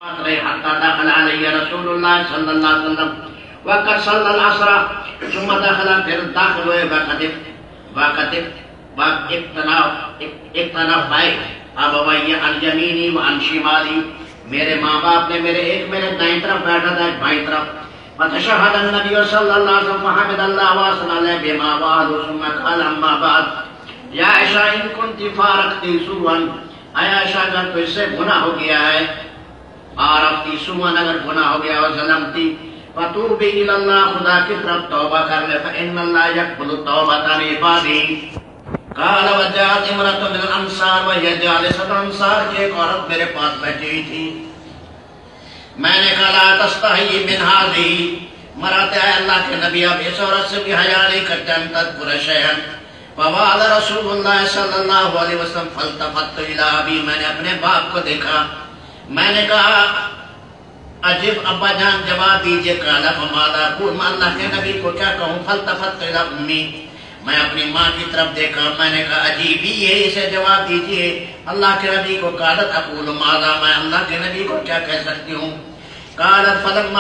حتى دخل علي رسول الله صلى الله عليه وسلم وقد صلى العصر ثم دخل پھر داخل ہوئے اقتنف بھائی ابوی عن یمینی وعن شمالی، میرے ماں باپ نے میرے دائیں طرف بیٹھا تھا، ایک بائیں طرف. فتشهد النبي صلى الله عليه وسلم فحمد الله واثنى عليه بما وعده ثم قال اما بعد یا عائشہ ان كنت فارقتی سوءا، اے عائشہ اگر تو اس سے گناہ ہو گیا ہے، فارقتی سوءا اگر گناہ ہو گیا اور ظلمتی، فتوبی الی اللہ خدا کی طرف توبہ کر لے، فإن اللہ يقبل التوبة عن عباده. قال وجاءت امرأة من الانصار وهي جالسة الانصار کی ایک عورت میرے پاس بیٹھی ہوئی تھی. میں نے کہا لا تستحی من هذه، مراتے آئے اللہ کے نبی اب اس عورت سے بھی حیا نہیں کرتے، ان تذکر شیئا. فوال رسول اللہ صلی اللہ علیہ وسلم فالتفت الی ابی، میں نے اپنے باپ کو دیکھا، میں نے کہا عجب ابا جان جواب دیجئے. قال فماذا اقول، میں اللہ کے نبی کو کیا کہوں. فالتفت الی امی، میں اپنی ماں کی طرف دیکھا، میں نے کہا عجیب ہی ہے، اسے جواب دیجئے اللہ کے نبی کو. قالت اقول ماذا، میں اللہ کے نبی کو کیا کہہ سکتی ہوں. قالت فلم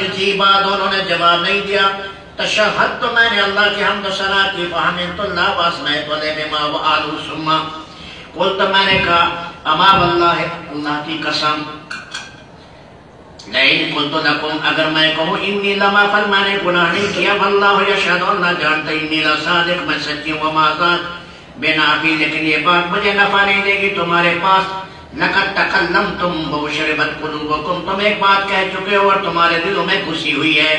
یجیبا، دونوں نے جواب نہیں دیا. تشہد، تو میں نے اللہ کی حمد و ثنا کی. فحمدت اللہ واثنیت علیہ بما وعده ثم قلت، میں نے کہا اما واللہ، اللہ کی قسم، لئن قلت لکم، اگر میں کہوں انی لما فل، میں نے گناہ نہیں کیا، واللہ یشہد، اللہ جانتا انی لصادق، میں سچی ہوں، وما ذات بنافی، لیکن یہ بات مجھے نفع نہیں دے گی تمہارے پاس. لقد تکلمتم وشربت قلوبکم، تم ایک بات کہہ چکے ہو اور تمہارے دلوں میں گھسی ہوئی ہے.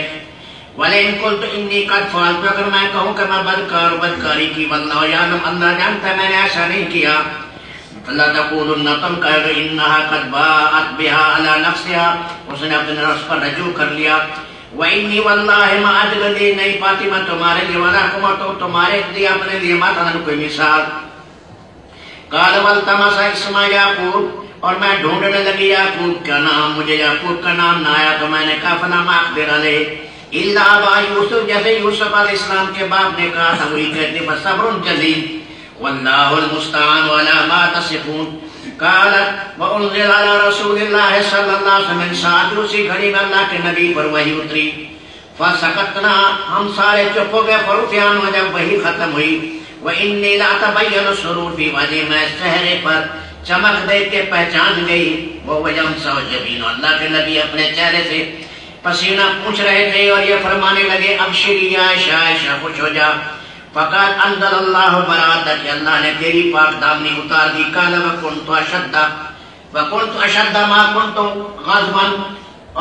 وَلَئِن قُلْتُ إِنِّي قَدْ فَعَلْتُ، اگر میں کہوں کہ میں بدکاری کی، واللہ یعلم، اللہ جانتا ہے میں نے ایسا نہیں کیا. لَتَقُولُنَّ، تم کہے گے إِنَّهَا قَدْ بَاءَتْ بِهَا عَلَى نَفْسِهَا، اس نے اپنے نفس پر رجوع کر لیا. وَإِنِّي وَاللَّهِ مَا أَجْلِ نہیں پاتی میں تمہارے لیے، وَلَا حُمَتُ، تمہارے لیے اپنے لیے مثلا کوئی مثال. قَالَ وَالْتَمَسَ اسْمَ يَعْقُوبَ، اور میں ڈھونڈنے لگی یعقوب کا نام، مجھے یعقوب کا نام نہ آیا، تو میں نے کہا فَلَمْ أَقْدِرْ عَلَيْهِ إِلَّا أَبَا يُوسُف، جیسے یوسف علیہ السلام کے باپ نے کہا تھا وہی کہتے فَصَبْرٌ جَمِيلٌ وَاللَّهُ الْمُسْتَعَانُ عَلَىٰ مَا تَصِفُونَ. قالت وَأُنزِلَ عَلَىٰ رَسُولِ اللَّهِ صلی اللہ علیہ وسلم، ساتھ اسی گھڑی میں اللہ کے نبی پر وحی اتری. فَسَكَتْنَا، ہم سارے چپ ہو گئے. فَرُفِعَ، جب وحی ختم ہوئی. وَإِنِّي لَأَتَبَيَّنُ السُّرُورُ فِي وَجْهِهِ، میں چہرے پر چمک دیکھ کے پہچان گئی. وَهُوَ يَمْسَحُ جَبِينَهُ، اللہ کے نبی اپنے چہرے سے پسینہ پوچھ رہے تھے اور یہ فرمانے لگے ابشری یا عائشہ، عائشہ خوش ہو جا. فقط انزل اللہ براتک، اللہ نے تیری پاک دامنی اتار دی. قال وکنت اشد ما کنت غضبا،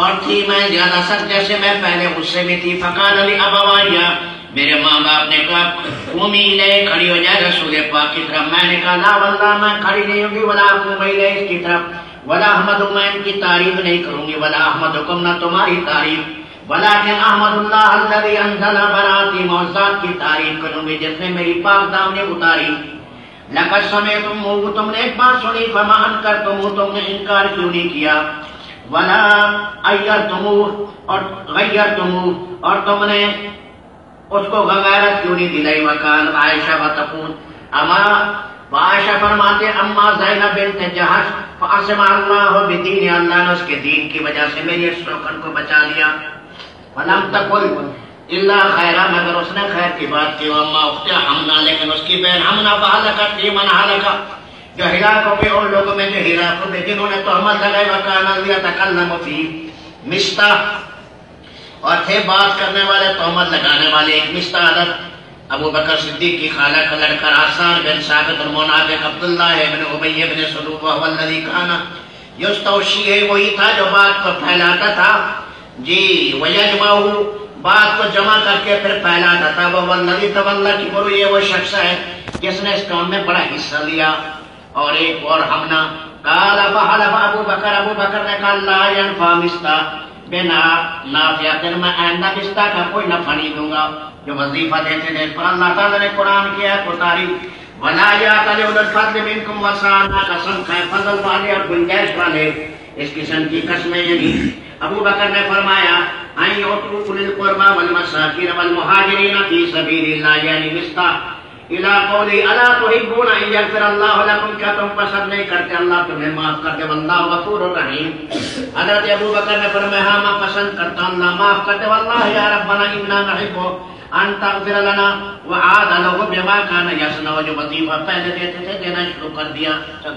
اور تھی میں زیادہ سخت جیسے میں پہلے غصے میں تھی. فقال لی ابوایہ، میرے ماں باپ نے کہا قومی الیہ، کھڑی ہو جائے رسول پاک کی طرف. میں نے کہا لا واللہ، میں کھڑی نہیں ہوں گی. ولا اقوم الیہ، اس کی طرف. ولا احمد، میں ان کی تعریف نہیں کروں گی. ولا احمدکم، نہ تمہاری تعریف. ولیکن احمد اللہ الذی انزل براتی، موضوعات کی تعریف کروں گی جس نے میری پاک دامنی اتاری. لقد سمعتموہ، تم نے ایک بات سنی. فما انکرتموہ، تم نے انکار کیوں نہیں کیا. ولا غیرتموہ، اور غیرتموہ، اور تم نے اس کو غیرت کیوں نہیں دلائی. وکان عائشہ وتقول، اما عائشہ فرماتے اما زینب بنت جہش فاسمع اللہ بدین، اللہ نے اس کے دین کی وجہ سے میری شوکن کو بچا لیا. فلم تقل الا خیرا، مگر اس نے خیر کی بات کی. واما اخت حمنا، لیکن اس کی بہن حمنا فہلکت فی من ہلک، جو ہلاک ہو گئے ان لوگوں میں جو ہلاک ہو گئے جنہوں نے تہمت لگائی. وکان یتکلم فی مستح، اور تھے بات کرنے والے تہمت لگانے والے. ایک مستح حضرت ابو بکر صدیق کی خالہ کا لڑکا حسان بن ثابت المنافق عبداللہ ابن ابی بن سلول، وهو الذی کان یستوشی، وہی تھا جو بات کو پھیلاتا تھا. جی ویجمع، بات کو جمع کر کے پھر پھیلاتا تھا. وهو الذی تولی کبرہ، یہ وہ شخص ہے جس نے اس کام میں بڑا حصہ لیا. اور ایک اور حمنا. قال فحلف ابو بکر، ابو بکر نے کہا لا ينفع مستح بنا نافیات، میں آئندہ مستح کا کوئی نفع نہیں دوں گا. جو وظیفہ دیتے تھے اس پر اللہ تعالیٰ نے قرآن کیا ہے تعریف. وَلَا يَأْتَلِ أُولُو الْفَضْلِ مِنْكُمْ وَالسَّعَةِ، قسم کھائے فضل والے اور گنجائش والے، اس قسم کی قسمیں یعنی. ابو بکر نے فرمایا أَن يُؤْتُوا أُولِي الْقُرْبَى وَالْمَسَاكِينَ وَالْمُهَاجِرِينَ فِي سَبِيلِ اللَّهِ، یعنی مستح الى قولی الا تحبون ان یغفر اللہ لکم، کیا تم پسند نہیں کرتے اللہ تمہیں معاف کر دے، واللہ غفور رحیم۔ حضرت ابو بکر نے فرمایا ہاں میں پسند کرتا ہوں اللہ معاف کر دے، واللہ یا ربنا انا نحب ان تغفر لنا، وعاد له بما كان يصنع، جو وظیفہ پہلے دیتے تھے دینا شروع کر دیا۔ چل